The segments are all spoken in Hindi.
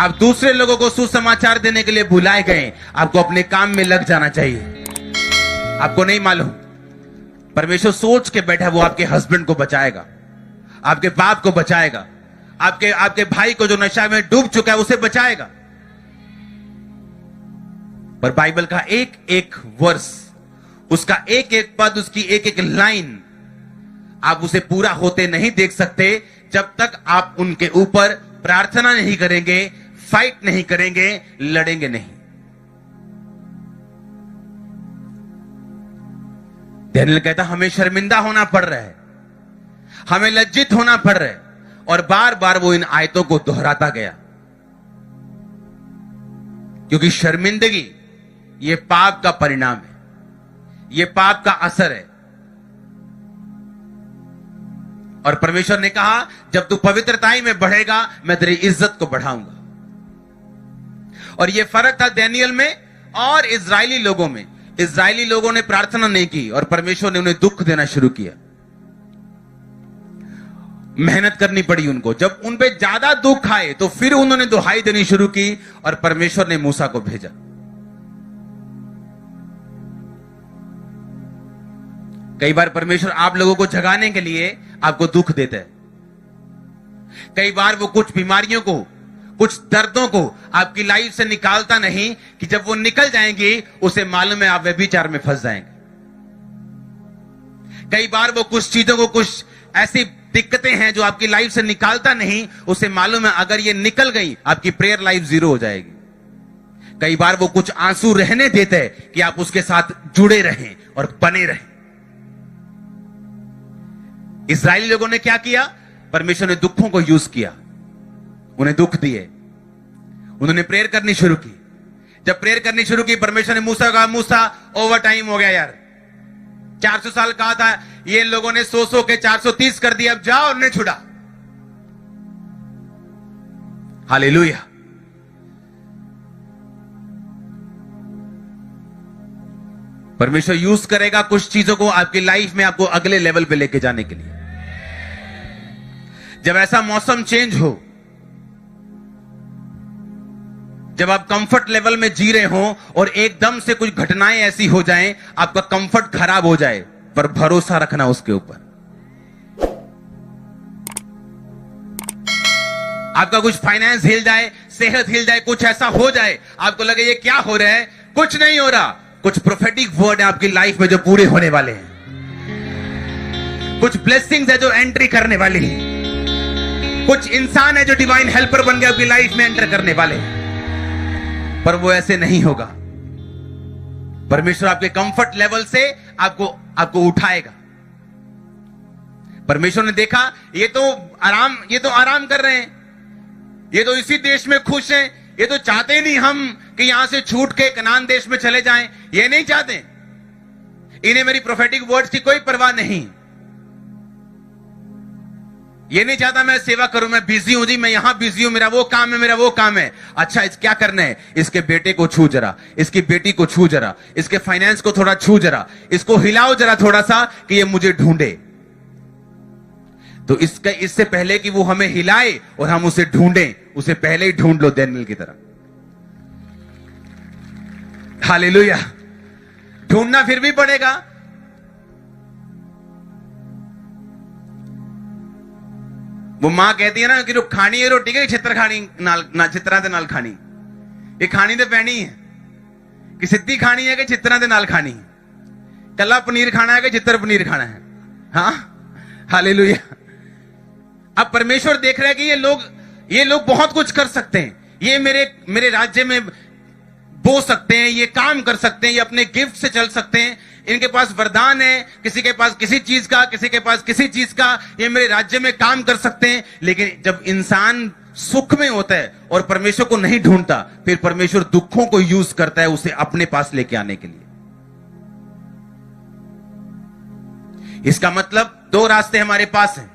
आप दूसरे लोगों को सुसमाचार देने के लिए बुलाए गए, आपको अपने काम में लग जाना चाहिए। आपको नहीं मालूम, परमेश्वर सोच के बैठा है वो आपके हस्बैंड को बचाएगा, आपके बाप को बचाएगा, आपके भाई को जो नशा में डूब चुका है उसे बचाएगा। पर बाइबल का एक एक वर्स, उसका एक एक पद, उसकी एक एक लाइन आप उसे पूरा होते नहीं देख सकते जब तक आप उनके ऊपर प्रार्थना नहीं करेंगे, फाइट नहीं करेंगे, लड़ेंगे नहीं। डैनियल कहता हमें शर्मिंदा होना पड़ रहा है, हमें लज्जित होना पड़ रहा है, और बार बार वो इन आयतों को दोहराता गया, क्योंकि शर्मिंदगी ये पाप का परिणाम है, ये पाप का असर है। और परमेश्वर ने कहा जब तू पवित्रताई में बढ़ेगा मैं तेरी इज्जत को बढ़ाऊंगा। और यह फर्क था डैनियल में और इजरायली लोगों में। इजरायली लोगों ने प्रार्थना नहीं की और परमेश्वर ने उन्हें दुख देना शुरू किया, मेहनत करनी पड़ी उनको। जब उन पे ज्यादा दुख आए तो फिर उन्होंने दुहाई देनी शुरू की और परमेश्वर ने मूसा को भेजा। कई बार परमेश्वर आप लोगों को जगाने के लिए आपको दुख देता है। कई बार वो कुछ बीमारियों को, कुछ दर्दों को आपकी लाइफ से निकालता नहीं कि जब वो निकल जाएंगे उसे मालूम है आप व्यभिचार में फंस जाएंगे। कई बार वो कुछ चीजों को, कुछ ऐसी दिक्कतें हैं जो आपकी लाइफ से निकालता नहीं, उसे मालूम है अगर ये निकल गई आपकी प्रेयर लाइफ जीरो हो जाएगी। कई बार वो कुछ आंसू रहने देते हैं कि आप उसके साथ जुड़े रहें और बने रहें। इस्राएली लोगों ने क्या किया? परमेश्वर ने दुखों को यूज किया, उन्हें दुख दिए, उन्होंने प्रेयर करनी शुरू की। जब प्रेयर करनी शुरू की परमेश्वर ने मूसा कहा मूसा ओवर टाइम हो गया यार, 400 साल कहा था, ये लोगों ने 100 के 430 कर दिया, अब जाओ और उन्हें छुड़ा। हालेलुया। परमेश्वर यूज करेगा कुछ चीजों को आपकी लाइफ में आपको अगले लेवल पे लेके जाने के लिए। जब ऐसा मौसम चेंज हो, जब आप कंफर्ट लेवल में जी रहे हो और एकदम से कुछ घटनाएं ऐसी हो जाएं, आपका कंफर्ट खराब हो जाए, पर भरोसा रखना उसके ऊपर। आपका कुछ फाइनेंस हिल जाए, सेहत हिल जाए, कुछ ऐसा हो जाए, आपको लगे ये क्या हो रहा है, कुछ नहीं हो रहा। कुछ प्रोफेटिक वर्ड है आपकी लाइफ में जो पूरे होने वाले हैं, कुछ ब्लेसिंग्स है जो एंट्री करने वाली है, कुछ इंसान है जो डिवाइन हेल्पर बन के आपकी लाइफ में एंटर करने वाले हैं। पर वो ऐसे नहीं होगा। परमेश्वर आपके कंफर्ट लेवल से आपको उठाएगा। परमेश्वर ने देखा ये तो आराम कर रहे हैं, ये तो इसी देश में खुश हैं, ये तो चाहते ही नहीं हम कि यहां से छूट के कनान देश में चले जाएं, ये नहीं चाहते। इन्हें मेरी प्रोफेटिक वर्ड्स की कोई परवाह नहीं, ये नहीं चाहता मैं सेवा करूं, मैं बिजी हूं जी, मैं यहां बिजी हूं, मेरा वो काम है, मेरा वो काम है। अच्छा क्या करना है? इसके बेटे को छू जरा, इसकी बेटी को छू जरा, इसके फाइनेंस को थोड़ा छू जरा, इसको हिलाओ जरा थोड़ा सा कि ये मुझे ढूंढे। तो इससे पहले कि वो हमें हिलाए और हम उसे ढूंढें, उसे पहले ही ढूंढ लो डैनियल की तरह। हालेलुया। ढूंढना फिर भी पड़ेगा। वो मां कहती है ना कि खानी है रोटी के छित्र खानी ना छित्रा दे नाल खानी, ये खानी तो पैनी है कि सिद्धी खानी है कि छित्रा दे नाल खानी, कला पनीर खाना है कि छित्र पनीर खाना है। हाँ हालेलुया। अब परमेश्वर देख रहा है कि ये लोग बहुत कुछ कर सकते हैं, ये मेरे राज्य में बो सकते हैं, ये काम कर सकते हैं, ये अपने गिफ्ट से चल सकते हैं, इनके पास वरदान है, किसी के पास किसी चीज का, किसी के पास किसी चीज का, ये मेरे राज्य में काम कर सकते हैं। लेकिन जब इंसान सुख में होता है और परमेश्वर को नहीं ढूंढता, फिर परमेश्वर दुखों को यूज करता है उसे अपने पास लेके आने के लिए। इसका मतलब दो रास्ते हमारे पास हैं,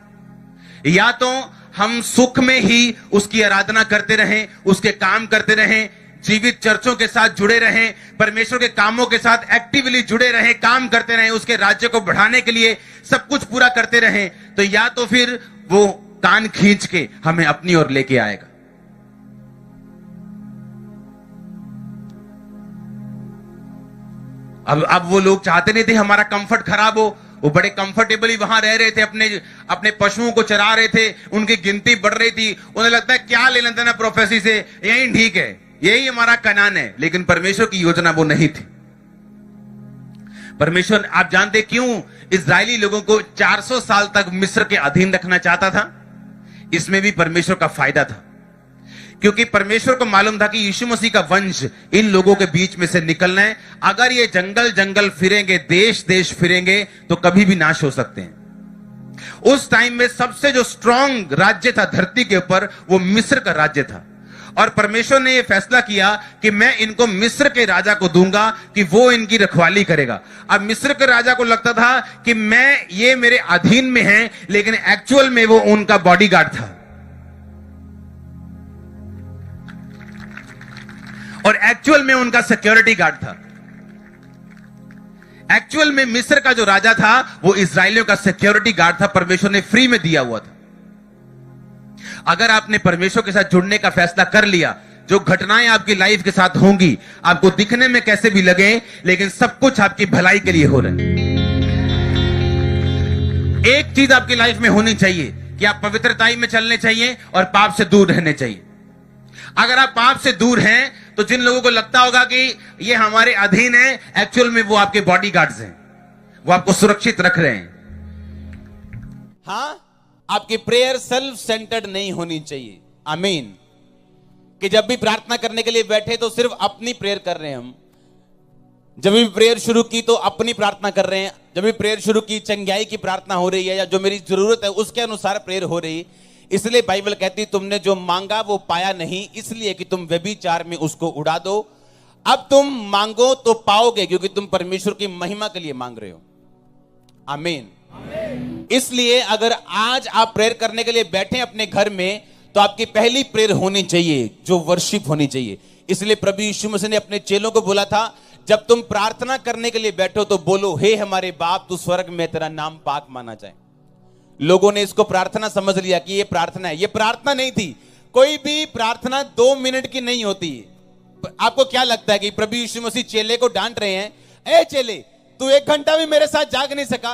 या तो हम सुख में ही उसकी आराधना करते रहें, उसके काम करते रहें, जीवित चर्चों के साथ जुड़े रहें, परमेश्वर के कामों के साथ एक्टिवली जुड़े रहें, काम करते रहें, उसके राज्य को बढ़ाने के लिए सब कुछ पूरा करते रहें, तो या तो फिर वो कान खींच के हमें अपनी ओर लेके आएगा। अब वो लोग चाहते नहीं थे हमारा कंफर्ट खराब हो। वो बड़े कंफर्टेबली वहां रह रहे थे, अपने पशुओं को चरा रहे थे, उनकी गिनती बढ़ रही थी। उन्हें लगता है क्या ले लेते ना प्रोफेसी से, यही ठीक है, यही हमारा कनान है। लेकिन परमेश्वर की योजना वो नहीं थी। परमेश्वर, आप जानते क्यों इजरायली लोगों को 400 साल तक मिस्र के अधीन रखना चाहता था? इसमें भी परमेश्वर का फायदा था, क्योंकि परमेश्वर को मालूम था कि यीशु मसीह का वंश इन लोगों के बीच में से निकलना है। अगर ये जंगल जंगल फिरेंगे, देश देश फिरेंगे, तो कभी भी नाश हो सकते हैं। उस टाइम में सबसे जो स्ट्रांग राज्य था धरती के ऊपर, वो मिस्र का राज्य था। और परमेश्वर ने यह फैसला किया कि मैं इनको मिस्र के राजा को दूंगा कि वो इनकी रखवाली करेगा। अब मिस्र के राजा को लगता था कि ये मेरे अधीन में है, लेकिन एक्चुअल में वो उनका बॉडीगार्ड था और एक्चुअल में उनका सिक्योरिटी गार्ड था। एक्चुअल में मिस्र का जो राजा था वो इजरायलियों का सिक्योरिटी गार्ड था। परमेश्वर ने फ्री में दिया हुआ था। अगर आपने परमेश्वर के साथ जुड़ने का फैसला कर लिया, जो घटनाएं आपकी लाइफ के साथ होंगी, आपको दिखने में कैसे भी लगे, लेकिन सब कुछ आपकी भलाई के लिए हो रहा है। एक चीज आपकी लाइफ में होनी चाहिए कि आप पवित्रताई में चलने चाहिए और पाप से दूर रहने चाहिए। अगर आप पाप से दूर हैं, तो जिन लोगों को लगता होगा कि ये हमारे अधीन है, एक्चुअल में वो आपके बॉडीगार्ड्स हैं, वो आपको सुरक्षित रख रहे हैं। हाँ, आपकी प्रेयर सेल्फ सेंटर्ड नहीं होनी चाहिए। आमीन। कि जब भी प्रार्थना करने के लिए बैठे तो सिर्फ अपनी प्रेयर कर रहे हैं हम। जब भी प्रेयर शुरू की तो अपनी प्रार्थना कर रहे हैं। जब भी प्रेयर शुरू की, चंगाई की प्रार्थना हो रही है या जो मेरी जरूरत है उसके अनुसार प्रेयर हो रही है। इसलिए बाइबल कहती तुमने जो मांगा वो पाया नहीं, इसलिए कि तुम व्यभिचार में उसको उड़ा दो। अब तुम मांगो तो पाओगे, क्योंकि तुम परमेश्वर की महिमा के लिए मांग रहे हो। आमीन। इसलिए अगर आज आप प्रेयर करने के लिए बैठे अपने घर में, तो आपकी पहली प्रेयर होनी चाहिए जो वर्शिप होनी चाहिए। इसलिए प्रभु यीशु मसीह ने अपने चेलों को बोला था, जब तुम प्रार्थना करने के लिए बैठो तो बोलो, हे हमारे बाप तू स्वर्ग में तेरा नाम पाक माना जाए। लोगों ने इसको प्रार्थना समझ लिया कि ये प्रार्थना है। ये प्रार्थना नहीं थी। कोई भी प्रार्थना 2 मिनट की नहीं होती। आपको क्या लगता है कि प्रभु यीशु मसीह चेले को डांट रहे हैं, ए चेले तू 1 घंटा भी मेरे साथ जाग नहीं सका?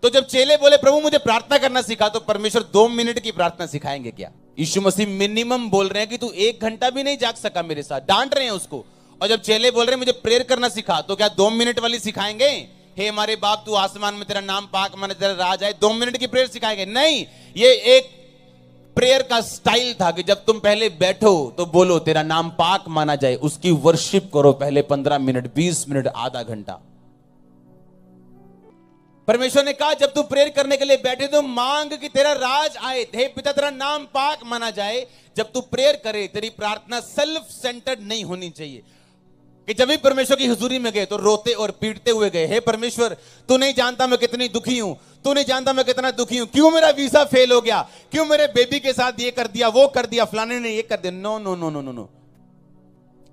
तो जब चेले बोले प्रभु मुझे प्रार्थना करना सिखा, तो परमेश्वर 2 मिनट की प्रार्थना सिखाएंगे क्या? यीशु मसीह मिनिमम बोल रहे हैं कि तू 1 घंटा भी नहीं जाग सका मेरे साथ, डांट रहे हैं उसको। और जब चेले बोल रहे हैं मुझे प्रेयर करना सिखा, तो क्या 2 मिनट वाली सिखाएंगे? हे हमारे बाप तू आसमान में तेरा नाम पाक माने तेरा राज आए, 2 मिनट की प्रेयर सिखाएंगे? नहीं। ये एक प्रेयर का स्टाइल था कि जब तुम पहले बैठो तो बोलो तेरा नाम पाक माना जाए, उसकी वर्शिप करो पहले 15 मिनट, 20 मिनट, आधा घंटा। परमेश्वर ने कहा जब तू प्रेयर करने के लिए बैठे तो मांग कि तेरा राज आए, हे पिता तेरा नाम पाक माना जाए। जब तू प्रेयर करे, तेरी प्रार्थना सेल्फ सेंटर्ड नहीं होनी चाहिए। कि जब भी परमेश्वर की हुजूरी में गए तो रोते और पीटते हुए गए, हे परमेश्वर तू नहीं जानता मैं कितनी दुखी हूं, तू नहीं जानता मैं कितना दुखी हूं, क्यों मेरा वीजा फेल हो गया, क्यों मेरे बेबी के साथ ये कर दिया, वो कर दिया, फलाने ने ये कर दिया। No no no no no no.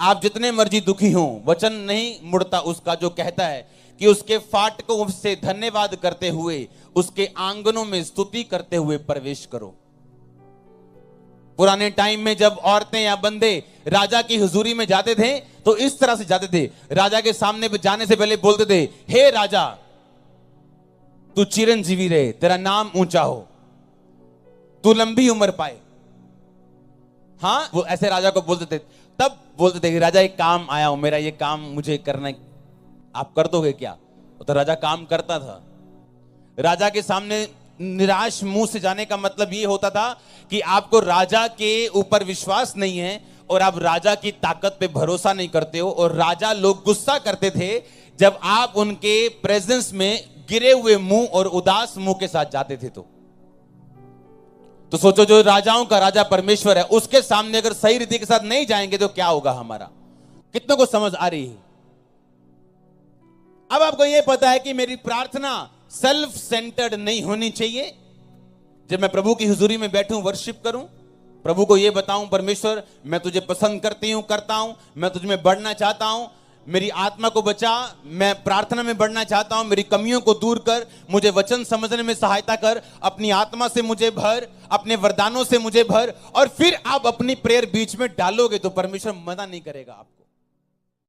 आप जितने मर्जी दुखी हो, वचन नहीं मुड़ता उसका जो कहता है कि उसके फाटकों से धन्यवाद करते हुए, उसके आंगनों में स्तुति करते हुए प्रवेश करो। पुराने टाइम में जब औरतें या बंदे राजा की हुजूरी में जाते थे तो इस तरह से जाते थे। राजा के सामने जाने से पहले बोलते थे, हे राजा तू चिरंजीवी रहे, तेरा नाम ऊंचा हो, तू लंबी उम्र पाए। हाँ, वो ऐसे राजा को बोलते थे। तब बोलते थे कि राजा एक काम आया हूं, मेरा ये काम मुझे करना है, आप कर दोगे क्या? तो राजा काम करता था। राजा के सामने निराश मुंह से जाने का मतलब ये होता था कि आपको राजा के ऊपर विश्वास नहीं है और आप राजा की ताकत पे भरोसा नहीं करते हो। और राजा लोग गुस्सा करते थे जब आप उनके प्रेजेंस में गिरे हुए मुंह और उदास मुंह के साथ जाते थे। तो सोचो, जो राजाओं का राजा परमेश्वर है, उसके सामने अगर सही रीति के साथ नहीं जाएंगे तो क्या होगा हमारा? कितनों को समझ आ रही है? अब आपको यह पता है कि मेरी प्रार्थना सेल्फ सेंटर्ड नहीं होनी चाहिए। जब मैं प्रभु की हुजूरी में बैठूं, वर्शिप करूं, प्रभु को यह बताऊं, परमेश्वर मैं तुझे पसंद करता हूं, मैं तुझ में बढ़ना चाहता हूं, मेरी आत्मा को बचा, मैं प्रार्थना में बढ़ना चाहता हूं, मेरी कमियों को दूर कर, मुझे वचन समझने में सहायता कर, अपनी आत्मा से मुझे भर, अपने वरदानों से मुझे भर। और फिर आप अपनी प्रेयर बीच में डालोगे तो परमेश्वर मना नहीं करेगा आपको।